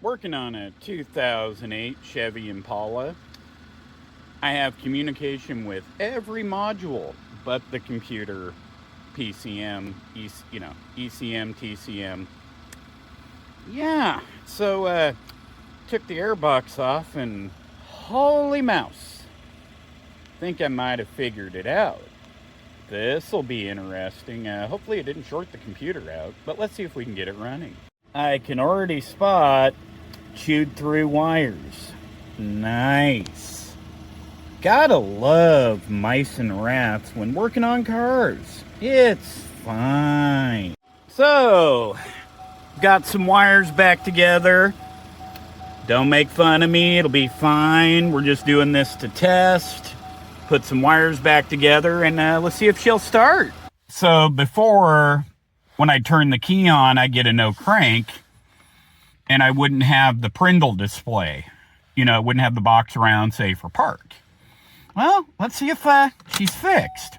Working on a 2008 Chevy Impala. I have communication with every module but the computer, PCM, ECM, TCM. Yeah, so took the airbox off and holy mouse. Think I might have figured it out. This'll be interesting. Hopefully it didn't short the computer out, but let's see if we can get it running. I can already spot chewed through wires. Nice. Gotta love mice and rats when working on cars. It's fine. So, got some wires back together. Don't make fun of me, it'll be fine. We're just doing this to test. Put some wires back together and let's see if she'll start. So before, when I turn the key on, I get a no crank and I wouldn't have the Prindle display. You know, it wouldn't have the box around, say, for park. Well, let's see if she's fixed.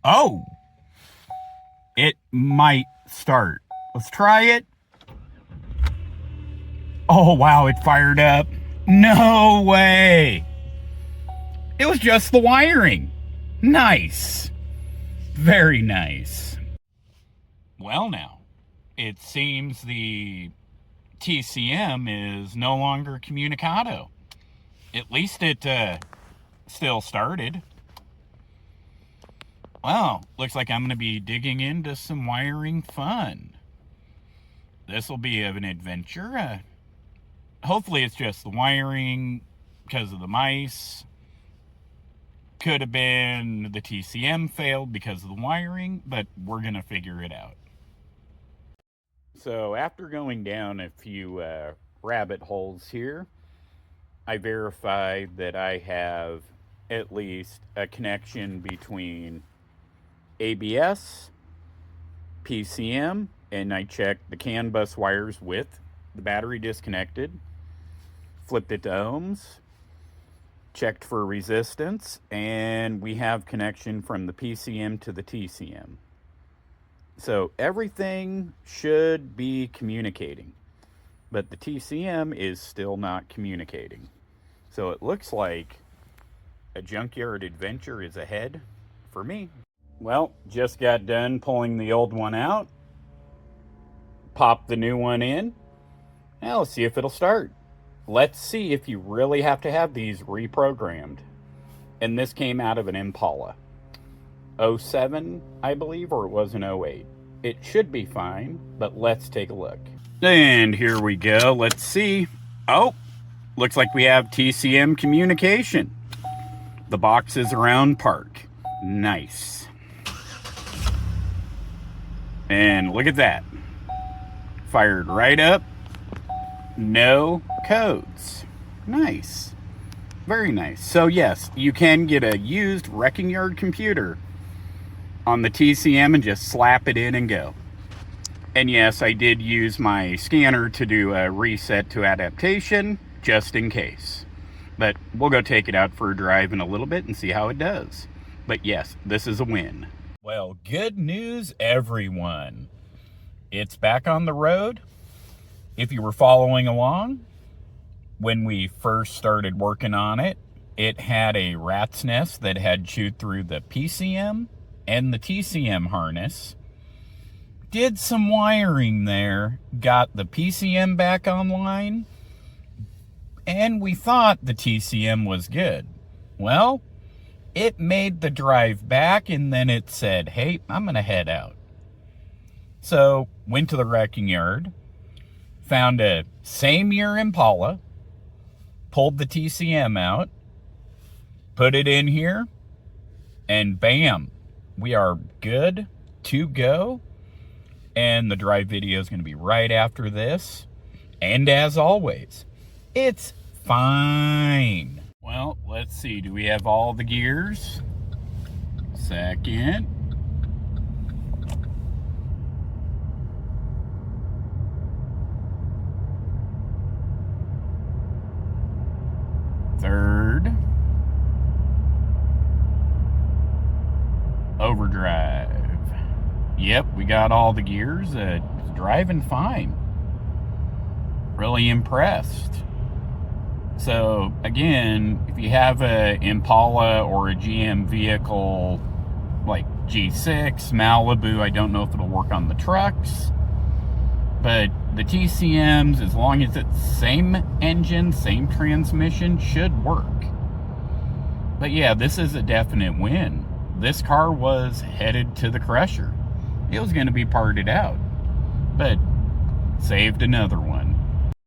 Oh, it might start. Let's try it. Oh, wow, it fired up. No way. It was just the wiring. Nice. Very nice. Well now, it seems the TCM is no longer communicado. At least it still started. Well, looks like I'm going to be digging into some wiring fun. This will be of an adventure. Hopefully it's just the wiring because of the mice. Could have been the TCM failed because of the wiring, but we're going to figure it out. So after going down a few rabbit holes here, I verified that I have at least a connection between ABS, PCM, and I checked the CAN bus wires with the battery disconnected, flipped it to ohms, checked for resistance, and we have connection from the PCM to the TCM. So everything should be communicating, but the TCM is still not communicating. So it looks like a junkyard adventure is ahead for me. Well, just got done pulling the old one out, popped the new one in. Now let's see if it'll start. Let's see if you really have to have these reprogrammed. And this came out of an Impala. 07, I believe, or it was an 08. It should be fine, but let's take a look. And here we go. Let's see. Oh, looks like we have TCM communication. The box is around park. Nice. And look at that. Fired right up. No codes. Nice. Very nice. So yes, you can get a used wrecking yard computer on the TCM and just slap it in and go. And yes, I did use my scanner to do a reset to adaptation just in case. But we'll go take it out for a drive in a little bit and see how it does. But yes, this is a win. Well, good news, everyone. It's back on the road. If you were following along, when we first started working on it, it had a rat's nest that had chewed through the PCM and the TCM harness. Did some wiring there, got the PCM back online, and we thought the TCM was good. Well, it made the drive back and then it said, hey, I'm going to head out. So, went to the wrecking yard, found a same year Impala, pulled the TCM out, put it in here, and bam, we are good to go. And the drive video is going to be right after this. And as always, it's fine. Well, let's see. Do we have all the gears? Second. Third. Overdrive. Yep, we got all the gears. It's driving fine. really impressed. So again, if you have a Impala or a GM vehicle like G6, Malibu, I don't know if it'll work on the trucks, but the TCMs, as long as it's same engine, same transmission, should work. But yeah, this is a definite win. This car was headed to the crusher. It was going to be parted out, but saved another one.